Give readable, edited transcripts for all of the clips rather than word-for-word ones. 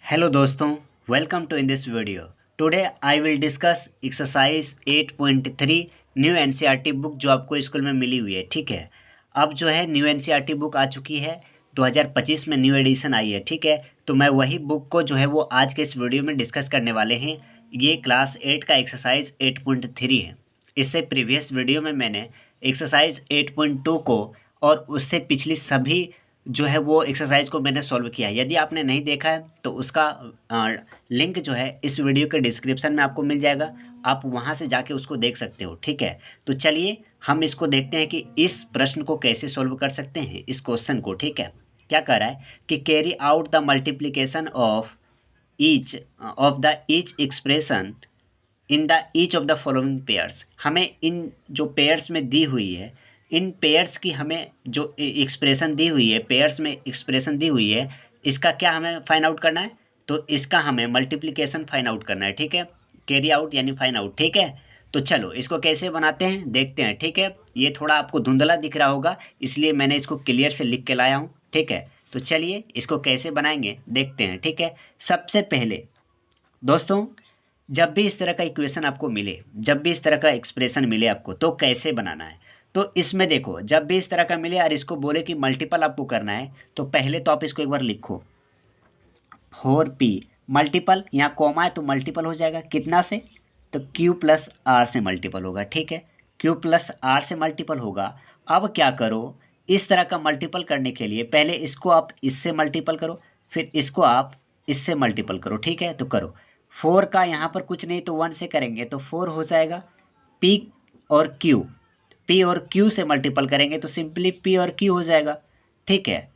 Hello दोस्तों, welcome to in this video. Today I will discuss exercise 8.3 new NCERT book जो आपको school में मिली हुई है। ठीक है, अब जो है न्यू एनसीईआरटी बुक आ चुकी है, 2025 में न्यू एडिशन आई है। ठीक है, तो मैं वही बुक को जो है वो आज के इस वीडियो में डिस्कस करने वाले हैं। ये क्लास 8 का एक्सरसाइज 8.3 है। इससे प्रीवियस वीडियो में मैंने एक्सरसाइज 8.2 को और उससे पिछली सभी जो है वो एक्सरसाइज को मैंने सॉल्व किया है। यदि आपने नहीं देखा है तो उसका लिंक जो है इस वीडियो के डिस्क्रिप्शन में आपको मिल जाएगा, आप वहां से जाके उसको देख सकते हो। ठीक है, तो चलिए हम इसको देखते हैं कि इस प्रश्न को कैसे सॉल्व कर सकते हैं, इस क्वेश्चन को। ठीक है, क्या कह रहा है कि carry out the multiplication of each expression in the each of the following pairs. हमें इन जो पेयर्स में दी हुई है, इन पेयर्स की हमें जो एक्सप्रेशन दी हुई है, पेयर्स में एक्सप्रेशन दी हुई है, इसका क्या हमें फाइंड आउट करना है। तो इसका हमें मल्टीप्लिकेशन फाइंड आउट करना है। ठीक है, कैरी आउट यानी फाइंड आउट। ठीक है, तो चलो इसको कैसे बनाते हैं देखते हैं। ठीक है, ये थोड़ा आपको धुंधला दिख रहा होगा, इसलिए मैंने इसको क्लियर से लिख के लाया हूँ। ठीक है, तो चलिए इसको कैसे बनाएंगे देखते हैं। ठीक है, सबसे पहले दोस्तों, जब भी इस तरह का इक्वेशन आपको मिले, जब भी इस तरह का एक्सप्रेशन मिले आपको, तो कैसे बनाना है। तो इसमें देखो, जब भी इस तरह का मिले और इसको बोले कि मल्टीपल आपको करना है, तो पहले तो आप इसको एक बार लिखो 4p मल्टीपल, यहाँ कॉमा है तो मल्टीपल हो जाएगा कितना से, तो q प्लस आर से मल्टीपल होगा। ठीक है, q प्लस आर से मल्टीपल होगा। अब क्या करो, इस तरह का मल्टीपल करने के लिए पहले इसको आप इससे मल्टीपल करो, फिर इसको आप इससे मल्टीपल करो। ठीक है, तो करो। 4 का यहाँ पर कुछ नहीं तो 1 से करेंगे तो 4 हो जाएगा। p और q से मल्टीपल करेंगे तो सिंपली p और q हो जाएगा। ठीक है,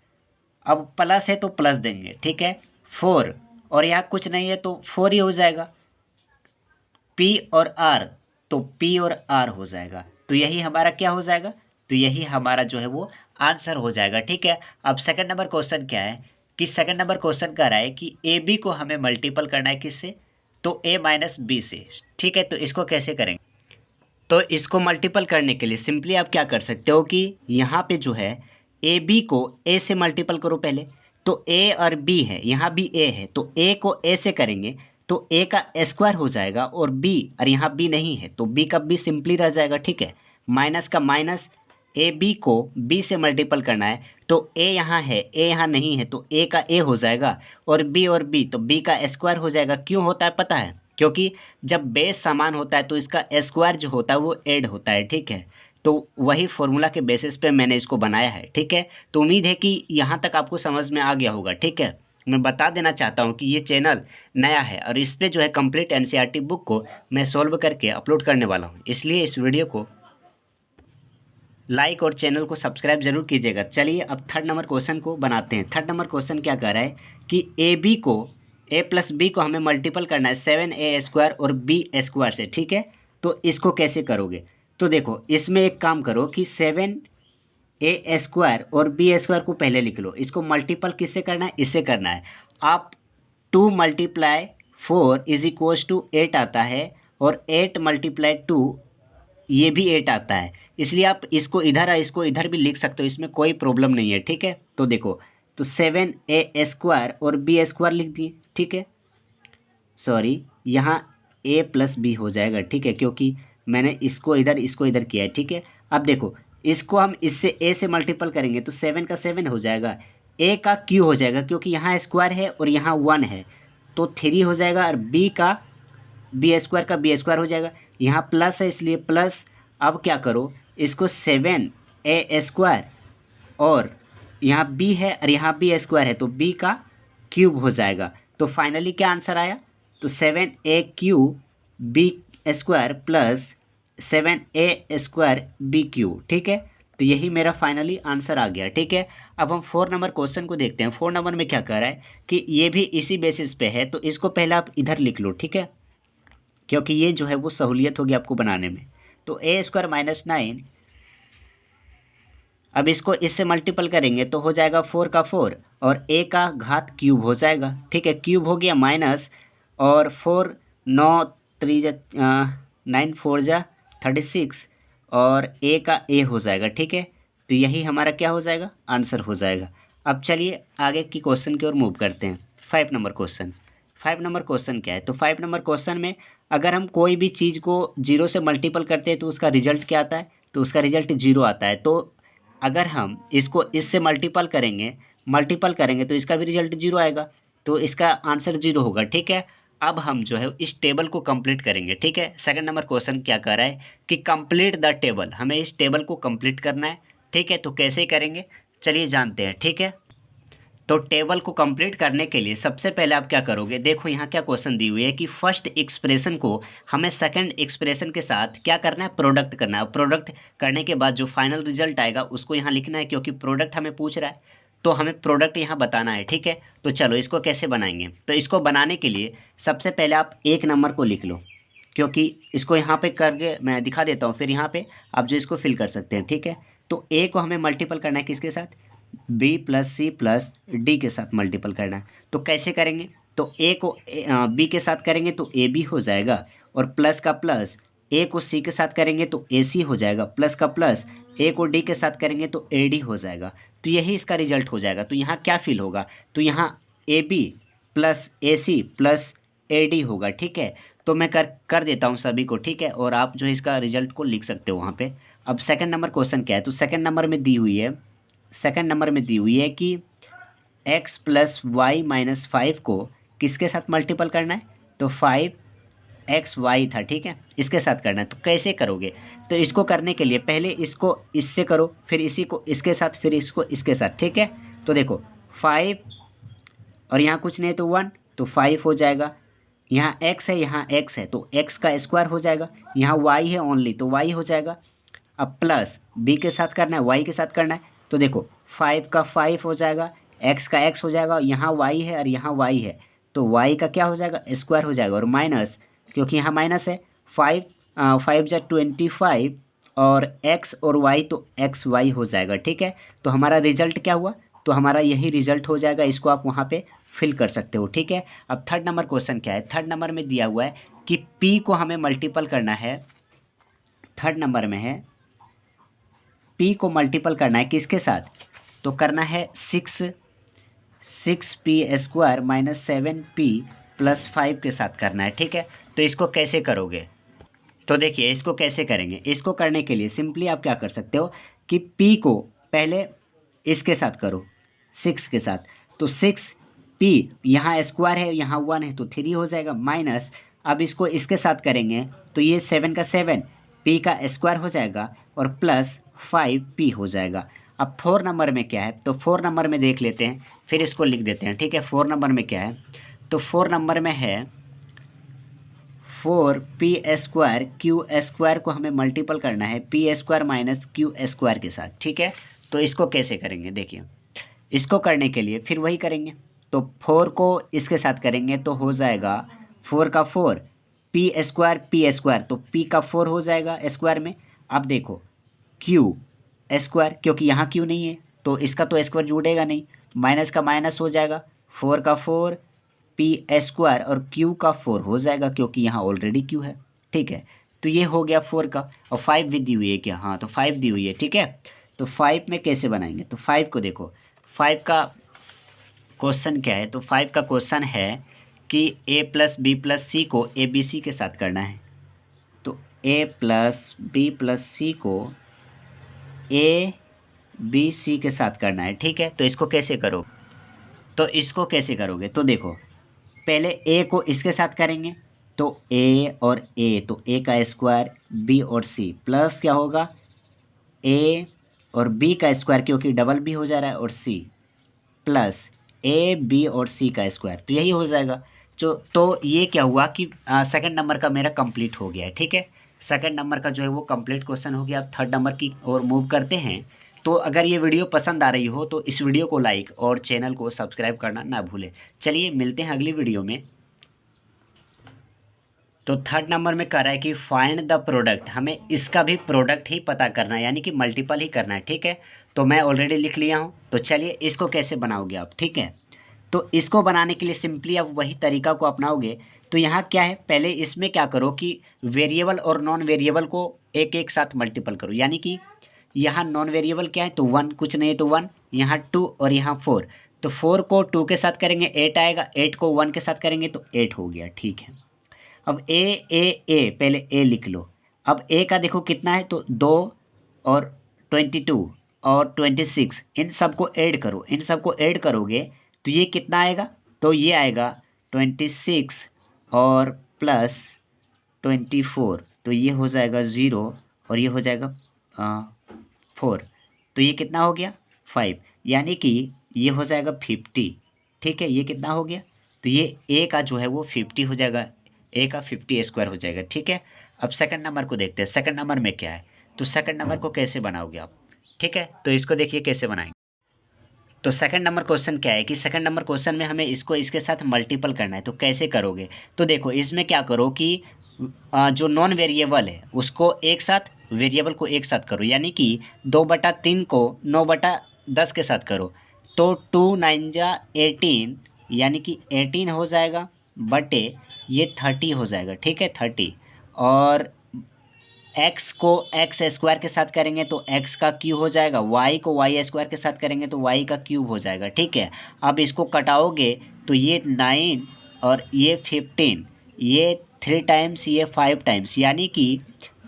अब प्लस है तो प्लस देंगे। ठीक है, 4 और यहाँ कुछ नहीं है तो 4 ही हो जाएगा। p और r तो p और r हो जाएगा, तो यही हमारा क्या हो जाएगा, तो यही हमारा जो है वो आंसर हो जाएगा। ठीक है, अब सेकंड नंबर क्वेश्चन क्या है कि सेकंड नंबर क्वेश्चन कह रहा है कि ए बी को हमें मल्टीपल करना है किससे, तो a माइनस बी से। ठीक है, तो इसको कैसे करेंगे, तो इसको मल्टीपल करने के लिए सिंपली आप क्या कर सकते हो कि यहाँ पे जो है ए बी को ए से मल्टीपल करो पहले। तो ए और बी है, यहाँ भी ए है, तो ए को ए से करेंगे तो ए का स्क्वायर हो जाएगा, और बी और यहाँ बी नहीं है तो बी का बी सिंपली रह जाएगा। ठीक है, माइनस का माइनस, ए बी को बी से मल्टीपल करना है तो ए यहाँ है, ए यहाँ नहीं है तो ए का ए हो जाएगा, और बी तो बी का स्क्वायर हो जाएगा। क्यों होता है पता है, क्योंकि जब बेस समान होता है तो इसका स्क्वायर जो होता है वो ऐड होता है। ठीक है, तो वही फॉर्मूला के बेसिस पे मैंने इसको बनाया है। ठीक है, तो उम्मीद है कि यहाँ तक आपको समझ में आ गया होगा। ठीक है, मैं बता देना चाहता हूँ कि ये चैनल नया है और इस पर जो है कंप्लीट एनसीईआरटी बुक को मैं सॉल्व करके अपलोड करने वाला हूँ, इसलिए इस वीडियो को लाइक और चैनल को सब्सक्राइब जरूर कीजिएगा। चलिए अब थर्ड नंबर क्वेश्चन को बनाते हैं। थर्ड नंबर क्वेश्चन क्या कह रहा है कि ए प्लस बी को हमें मल्टीपल करना है 7a² और b² से। ठीक है, तो इसको कैसे करोगे, तो देखो इसमें एक काम करो कि 7a² और b² को पहले लिख लो। इसको मल्टीपल किससे करना है, इससे करना है। आप 2 × 4 = 8 आता है, और 8 × 2 ये भी 8 आता है, इसलिए आप इसको इधर और इसको इधर भी लिख सकते हो, इसमें कोई प्रॉब्लम नहीं है। ठीक है, तो देखो, तो 7a² और b² लिख दिए। ठीक है, सॉरी यहाँ a प्लस बी हो जाएगा। ठीक है, क्योंकि मैंने इसको इधर किया है। ठीक है, अब देखो इसको हम इससे a से मल्टीपल करेंगे तो 7 का 7 हो जाएगा, a का q हो जाएगा क्योंकि यहाँ स्क्वायर है और यहाँ 1 है तो 3 हो जाएगा, और b का b² हो जाएगा। यहाँ प्लस है इसलिए प्लस। अब क्या करो, इसको 7a² और यहाँ b है और यहाँ b² है तो b का क्यूब हो जाएगा। तो फाइनली क्या आंसर आया, तो 7a³ b² plus 7a² b³। ठीक है, तो यही मेरा फाइनली आंसर आ गया। ठीक है, अब हम 4 नंबर क्वेश्चन को देखते हैं। 4 नंबर में क्या कह रहा है कि ये भी इसी बेसिस पे है, तो इसको पहले आप इधर लिख लो। ठीक है, क्योंकि ये जो है वो सहूलियत होगी आपको बनाने में। तो a² माइनस 9, अब इसको इससे मल्टीपल करेंगे तो हो जाएगा 4 का 4 और a का घात क्यूब हो जाएगा। ठीक है, क्यूब हो गया माइनस, और 4 9 3 9 4 36 और a का a हो जाएगा। ठीक है, तो यही हमारा क्या हो जाएगा, आंसर हो जाएगा। अब चलिए आगे की क्वेश्चन की ओर मूव करते हैं। फाइव नंबर क्वेश्चन क्या है? तो 5 नंबर क्वेश्चन में अगर हम कोई भी चीज़ को 0 से मल्टीपल करते हैं तो उसका रिजल्ट क्या आता है? तो उसका रिजल्ट 0 आता है। तो अगर हम इसको इससे मल्टीपल करेंगे तो इसका भी रिजल्ट 0 आएगा, तो इसका आंसर 0 होगा। ठीक है, अब हम जो है इस टेबल को कंप्लीट करेंगे। ठीक है, सेकंड नंबर क्वेश्चन क्या कर रहा है कि कंप्लीट द टेबल, हमें इस टेबल को कंप्लीट करना है। ठीक है, तो कैसे करेंगे चलिए जानते हैं। ठीक है, तो टेबल को कंप्लीट करने के लिए सबसे पहले आप क्या करोगे, देखो यहाँ क्या क्वेश्चन दी हुई है कि फर्स्ट एक्सप्रेशन को हमें सेकंड एक्सप्रेशन के साथ क्या करना है, प्रोडक्ट करना है। प्रोडक्ट करने के बाद जो फाइनल रिजल्ट आएगा उसको यहाँ लिखना है, क्योंकि प्रोडक्ट हमें पूछ रहा है तो हमें प्रोडक्ट यहाँ बताना है। ठीक है, तो चलो इसको कैसे बनाएंगे। तो इसको बनाने के लिए सबसे पहले आप 1 नंबर को लिख लो, क्योंकि इसको यहाँ पे करके मैं दिखा देता हूँ, फिर यहाँ पे आप जो इसको फिल कर सकते हैं। ठीक है, तो ए को हमें मल्टीपल करना है किसके साथ, B plus C plus D के साथ मल्टीपल करना है। तो कैसे करेंगे, तो ए को बी के साथ करेंगे तो ए बी हो जाएगा, और प्लस का प्लस ए को सी के साथ करेंगे तो ए सी हो जाएगा, प्लस का प्लस ए को डी के साथ करेंगे तो ए डी हो जाएगा। तो यही इसका रिजल्ट हो जाएगा। तो यहाँ क्या फिल होगा, तो यहाँ A B plus A C plus A D होगा। ठीक है, तो मैं कर देता हूँ सभी को। ठीक है, और आप जो है इसका रिजल्ट को लिख सकते हो वहाँ पे। अब सेकंड नंबर क्वेश्चन क्या है, तो सेकंड नंबर में दी हुई है कि x प्लस वाई माइनस 5 को किसके साथ मल्टीपल करना है, तो 5xy था। ठीक है, इसके साथ करना है। तो कैसे करोगे, तो इसको करने के लिए पहले इसको इससे करो, फिर इसी को इसके साथ, फिर इसको इसके साथ। ठीक है, तो देखो 5 और यहाँ कुछ नहीं तो 1, तो 5 हो जाएगा। यहाँ x है, यहाँ x है, तो x का स्क्वायर हो जाएगा। यहाँ y है ओनली, तो y हो जाएगा। अब प्लस b के साथ करना है, y के साथ करना है, तो देखो 5 का 5 हो जाएगा, x का x हो जाएगा, यहाँ y है और यहाँ y है, तो y का क्या हो जाएगा, स्क्वायर हो जाएगा। और माइनस, क्योंकि यहाँ माइनस है, 5 जा 25 और x और y तो एक्स वाई हो जाएगा। ठीक है, तो हमारा रिजल्ट क्या हुआ, तो हमारा यही रिजल्ट हो जाएगा। इसको आप वहाँ पे फिल कर सकते हो। ठीक है, अब थर्ड नंबर क्वेश्चन क्या है, थर्ड नंबर में दिया हुआ है कि p को हमें मल्टीपल करना है। थर्ड नंबर में है p को मल्टीपल करना है किसके साथ, तो करना है 6p² माइनस 7p प्लस 5 के साथ करना है। ठीक है, तो इसको कैसे करोगे, तो देखिए इसको कैसे करेंगे। इसको करने के लिए सिंपली आप क्या कर सकते हो कि p को पहले इसके साथ करो, 6 के साथ, तो 6p यहाँ स्क्वायर है, यहाँ 1 है, तो 3 हो जाएगा। माइनस अब इसको इसके साथ करेंगे तो ये 7 का 7 p का स्क्वायर हो जाएगा, और प्लस 5p हो जाएगा। अब 4 नंबर में क्या है, तो 4 नंबर में देख लेते हैं, फिर इसको लिख देते हैं। ठीक है, 4 नंबर में क्या है, तो 4 नंबर में है 4p² q² को हमें मल्टीपल करना है p² माइनस q² के साथ। ठीक है, तो इसको कैसे करेंगे, देखिए इसको करने के लिए फिर वही करेंगे, तो 4 को इसके साथ करेंगे तो हो जाएगा 4 का 4 p², तो p का 4 हो जाएगा स्क्वायर में। अब देखो q², क्योंकि यहाँ q नहीं है तो इसका तो स्क्वायर जुड़ेगा नहीं, माइनस का माइनस हो जाएगा, 4 का 4 p² और q का 4 हो जाएगा, क्योंकि यहाँ ऑलरेडी q है। ठीक है, तो ये हो गया 4 का, और 5 भी दी हुई है क्या, हाँ तो 5 दी हुई है। ठीक है, तो 5 में कैसे बनाएंगे, तो 5 को देखो, 5 का क्वेश्चन क्या है, तो 5 का क्वेश्चन है कि a प्लस बी प्लस सी को ए बी सी के साथ करना है। तो a प्लस बी प्लस सी को ए बी सी के साथ करना है। ठीक है, तो इसको कैसे करो, तो इसको कैसे करोगे, तो देखो पहले a को इसके साथ करेंगे तो a और a, तो a का स्क्वायर b और c प्लस क्या होगा a और b का स्क्वायर, क्योंकि डबल b हो जा रहा है, और c प्लस a b और c का स्क्वायर, तो यही हो जाएगा। तो ये क्या हुआ कि सेकंड नंबर का मेरा कंप्लीट हो गया है। ठीक है, सेकंड नंबर का जो है वो कंप्लीट क्वेश्चन हो गया। अब थर्ड नंबर की ओर मूव करते हैं। तो अगर ये वीडियो पसंद आ रही हो तो इस वीडियो को लाइक और चैनल को सब्सक्राइब करना ना भूलें। चलिए मिलते हैं अगली वीडियो में। तो थर्ड नंबर में कह रहा है कि फाइंड द प्रोडक्ट, हमें इसका भी प्रोडक्ट ही पता करना है, यानी कि मल्टीपल ही करना है। ठीक है, तो मैं ऑलरेडी लिख लिया हूँ। तो चलिए इसको कैसे बनाओगे आप। ठीक है, तो इसको बनाने के लिए सिंपली आप वही तरीका को अपनाओगे। तो यहाँ क्या है, पहले इसमें क्या करो कि वेरिएबल और नॉन वेरिएबल को एक एक साथ मल्टीपल करो, यानी कि यहाँ नॉन वेरिएबल क्या है, तो 1, कुछ नहीं है तो 1, यहाँ 2 और यहाँ 4, तो 4 को 2 के साथ करेंगे 8 आएगा, 8 को 1 के साथ करेंगे तो 8 हो गया। ठीक है, अब ए पहले ए लिख लो। अब ए का देखो कितना है, तो 2 और 22 और 26, इन सबको ऐड करो, इन सबको ऐड करोगे तो ये कितना आएगा, तो ये आएगा 26 और प्लस 24, तो ये हो जाएगा 0 और ये हो जाएगा 4, तो ये कितना हो गया 5, यानी कि ये हो जाएगा 50। ठीक है, ये कितना हो गया, तो ये ए का जो है वो 50 हो जाएगा, ए का 50 स्क्वायर हो जाएगा। ठीक है, अब सेकंड नंबर को देखते हैं, सेकंड नंबर में क्या है, तो सेकंड नंबर को कैसे बनाओगे आप। ठीक है, तो इसको देखिए कैसे बनाएंगे। तो सेकंड नंबर क्वेश्चन क्या है कि सेकंड नंबर क्वेश्चन में हमें इसको इसके साथ मल्टीपल करना है, तो कैसे करोगे, तो देखो इसमें क्या करो कि जो नॉन वेरिएबल है उसको एक साथ, वेरिएबल को एक साथ करो, यानी कि 2/3 को 9/10 के साथ करो, तो 2 9 जा 18, यानी कि 18 हो जाएगा, बटे ये 30 हो जाएगा। ठीक है, 30, और एक्स को एक्स स्क्वायर के साथ करेंगे तो एक्स का क्यूब हो जाएगा, वाई को वाई स्क्वायर के साथ करेंगे तो वाई का क्यूब हो जाएगा। ठीक है, अब इसको कटाओगे तो ये 9 और ये 15, ये 3 टाइम्स, ये 5 टाइम्स, यानी कि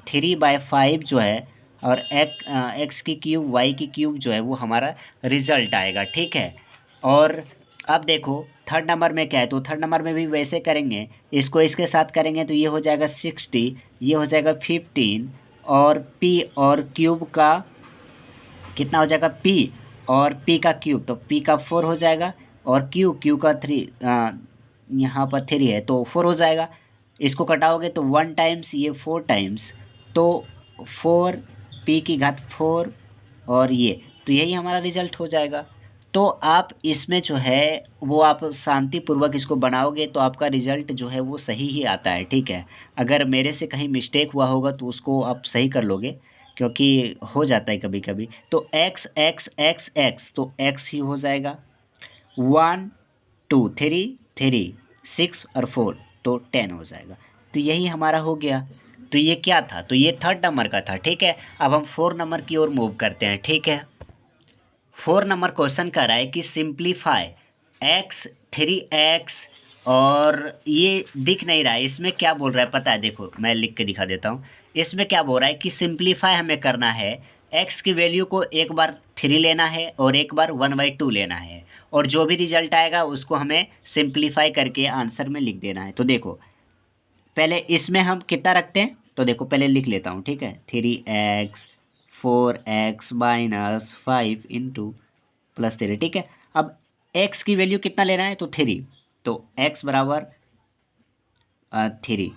3/5 जो है, और एक्स की क्यूब वाई की क्यूब जो है वो हमारा रिजल्ट आएगा। ठीक है, और अब देखो थर्ड नंबर में क्या है, तो थर्ड नंबर में भी वैसे करेंगे, इसको इसके साथ करेंगे तो ये हो जाएगा 60, ये हो जाएगा 15, और पी और क्यूब का कितना हो जाएगा, पी और पी का क्यूब, तो पी का 4 हो जाएगा, और क्यू का 3, यहाँ पर 3 है तो 4 हो जाएगा। इसको कटाओगे तो 1 टाइम्स, ये 4 टाइम्स, तो 4 पी की घात 4, और ये, तो यही हमारा रिजल्ट हो जाएगा। तो आप इसमें जो है वो आप शांतिपूर्वक इसको बनाओगे तो आपका रिजल्ट जो है वो सही ही आता है। ठीक है, अगर मेरे से कहीं मिस्टेक हुआ होगा तो उसको आप सही कर लोगे, क्योंकि हो जाता है कभी कभी। तो एक्स एक्स एक्स एक्स, तो एक्स ही हो जाएगा, 1 2 3 3 6 और 4, तो 10 हो जाएगा। तो यही हमारा हो गया। तो ये क्या था, तो ये थर्ड नंबर का था। ठीक है, अब हम 4 नंबर की ओर मूव करते हैं। ठीक है, 4 नंबर क्वेश्चन कर रहा है कि सिंप्लीफाई एक्स 3x, और ये दिख नहीं रहा है, इसमें क्या बोल रहा है पता है, देखो मैं लिख के दिखा देता हूँ। इसमें क्या बोल रहा है कि सिंप्लीफाई हमें करना है, x की वैल्यू को एक बार 3 लेना है और एक बार 1/2 लेना है, और जो भी रिजल्ट आएगा उसको हमें सिंप्लीफाई करके आंसर में लिख देना है। तो देखो पहले इसमें हम कितना रखते हैं, तो देखो पहले लिख लेता हूँ। ठीक है, 3x 4x minus 5 into plus 3। ठीक है, अब x की वैल्यू कितना लेना है, तो 3, तो x बराबर 3।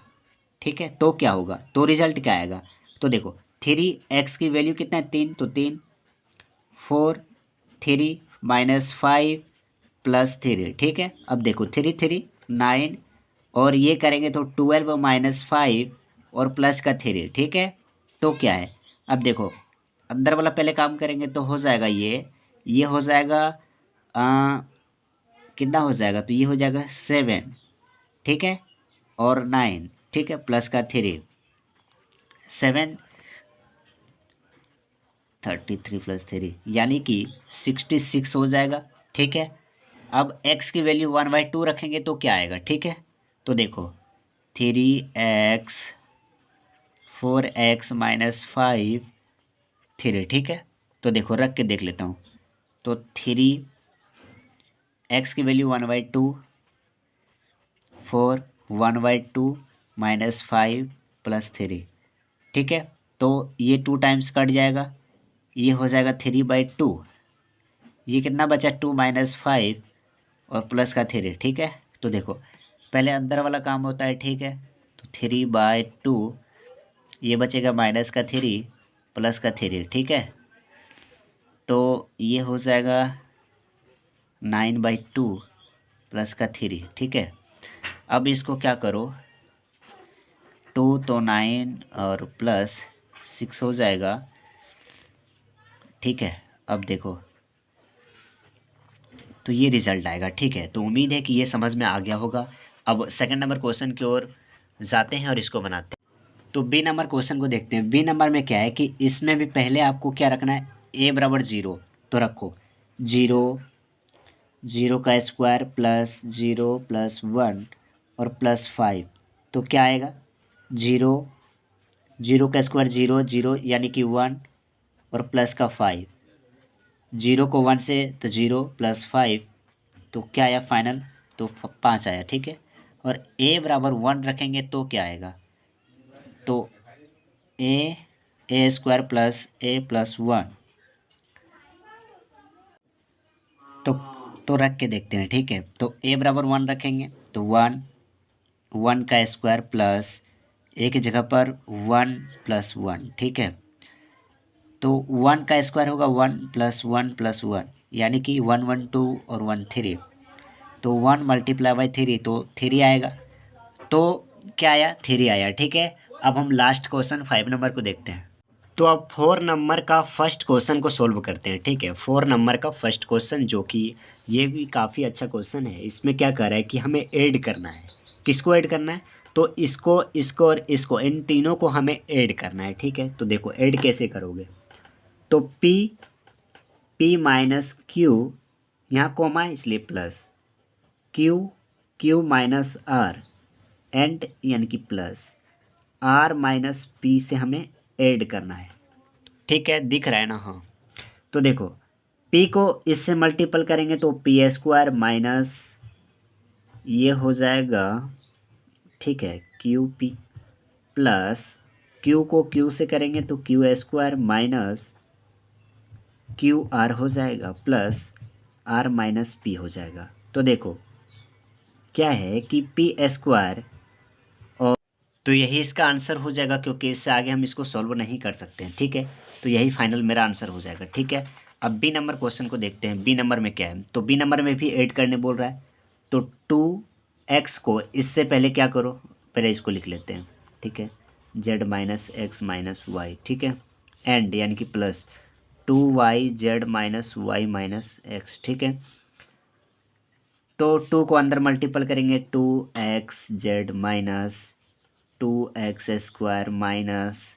ठीक है, तो क्या होगा, तो रिजल्ट क्या आएगा, तो देखो 3x की वैल्यू कितना है, 3, तो 3, 4 3 माइनस 5 प्लस 3। ठीक है, अब देखो 3 3 9, और ये करेंगे तो 12 माइनस 5 और प्लस का 3। ठीक है, तो क्या है, अब देखो अंदर वाला पहले काम करेंगे तो हो जाएगा ये हो जाएगा कितना हो जाएगा, तो ये हो जाएगा 7। ठीक है, और 9, ठीक है, प्लस का 3, 7 33 प्लस 3, यानी कि 66 हो जाएगा। ठीक है, अब x की वैल्यू 1/2 रखेंगे तो क्या आएगा। ठीक है, तो देखो 3x 4x माइनस 5 3। ठीक है, तो देखो रख के देख लेता हूँ, तो 3x की वैल्यू 1/2, 4 1/2 माइनस 5 प्लस 3। ठीक है, तो ये 2 टाइम्स कट जाएगा, ये हो जाएगा 3/2, ये कितना बचा 2 माइनस 5 और प्लस का 3। ठीक है, तो देखो पहले अंदर वाला काम होता है। ठीक है, तो 3/2, ये बचेगा माइनस का 3 प्लस का 3। ठीक है, तो ये हो जाएगा 9/2 प्लस का 3। ठीक है, अब इसको क्या करो, 2 तो 9 और प्लस 6 हो जाएगा। ठीक है, अब देखो तो ये रिज़ल्ट आएगा। ठीक है, तो उम्मीद है कि ये समझ में आ गया होगा। अब सेकंड नंबर क्वेश्चन की ओर जाते हैं और इसको बनाते हैं। तो बी नंबर क्वेश्चन को देखते हैं। बी नंबर में क्या है कि इसमें भी पहले आपको क्या रखना है, a बराबर 0, तो रखो 0 0 का स्क्वायर प्लस 0 प्लस 1 और प्लस 5, तो क्या आएगा? 0, 0 का स्क्वायर 0, 0 यानी कि 1 और प्लस का 5, 0 को 1 से तो 0 प्लस 5, तो क्या आया फाइनल? तो 5 आया, ठीक है। और a बराबर 1 रखेंगे तो क्या आएगा? तो ए स्क्वायर प्लस ए प्लस 1, तो रख के देखते हैं, ठीक है। तो a बराबर 1 रखेंगे तो 1, 1 का स्क्वायर प्लस ए की जगह पर 1 प्लस 1, ठीक है। तो 1 का स्क्वायर होगा 1 प्लस 1 प्लस 1, यानी कि 1 1 2 और 1 3, तो 1 मल्टीप्लाई बाई 3 तो 3 आएगा। तो क्या आया? 3 आया, ठीक है। अब हम लास्ट क्वेश्चन 5 नंबर को देखते हैं। तो अब 4 नंबर का फर्स्ट क्वेश्चन को सोल्व करते हैं, ठीक है। 4 नंबर का फर्स्ट क्वेश्चन, जो कि ये भी काफ़ी अच्छा क्वेश्चन है। इसमें क्या कर रहा है कि हमें ऐड करना है। किसको ऐड करना है? तो इसको और इसको, इन तीनों को हमें ऐड करना है, ठीक है। तो देखो ऐड कैसे करोगे? तो पी माइनस क्यू, यहाँ कॉमा है इसलिए plus, Q minus R, and यानी कि प्लस आर माइनस पी से हमें ऐड करना है, ठीक है। दिख रहा है ना? हाँ। तो देखो पी को इससे मल्टीपल करेंगे तो पी स्क्वायर माइनस ये हो जाएगा, ठीक है, क्यू पी, प्लस क्यू को क्यू से करेंगे तो Q square minus Q R हो जाएगा, प्लस आर माइनस पी हो जाएगा। तो देखो क्या है कि पी स्क्वायर, और तो यही इसका आंसर हो जाएगा, क्योंकि इससे आगे हम इसको सॉल्व नहीं कर सकते हैं, ठीक है। तो यही फाइनल मेरा आंसर हो जाएगा, ठीक है। अब बी नंबर क्वेश्चन को देखते हैं। बी नंबर में क्या है? तो बी नंबर में भी ऐड करने बोल रहा है। तो 2x को इससे पहले क्या करो, पहले इसको लिख लेते हैं, ठीक है। z minus x minus y, ठीक है, एंड यानी कि plus 2yz minus y minus x, ठीक है। तो 2 को अंदर मल्टीपल करेंगे, 2xz minus 2x square minus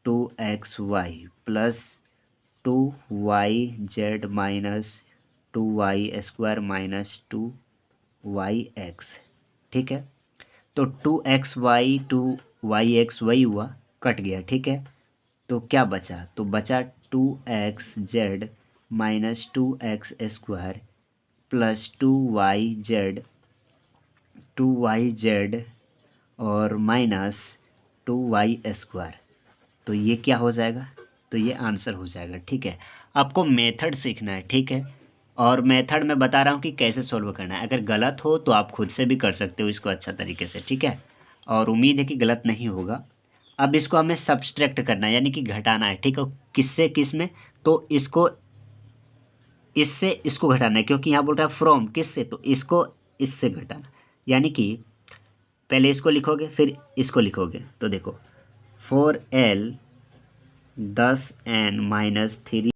2xy plus 2yz minus 2y square minus 2yx, ठीक है। तो 2xy 2yx वही हुआ, कट गया, ठीक है। तो क्या बचा? तो बचा 2xz minus 2x square plus 2yz और माइनस 2y स्क्वायर। तो ये क्या हो जाएगा? तो ये आंसर हो जाएगा, ठीक है। आपको मेथड सीखना है, ठीक है। और मेथड मैं बता रहा हूँ कि कैसे सॉल्व करना है। अगर गलत हो तो आप खुद से भी कर सकते हो इसको अच्छा तरीके से, ठीक है। और उम्मीद है कि गलत नहीं होगा। अब इसको हमें सब्सट्रैक्ट करना है, यानी कि घटाना है, ठीक है। किससे किस में? तो इसको इससे इसको घटाना है, क्योंकि यहाँ बोल रहा है फ्रॉम किससे, तो इसको इससे घटाना, यानी कि पहले इसको लिखोगे फिर इसको लिखोगे। तो देखो 4l 10n माइनस 3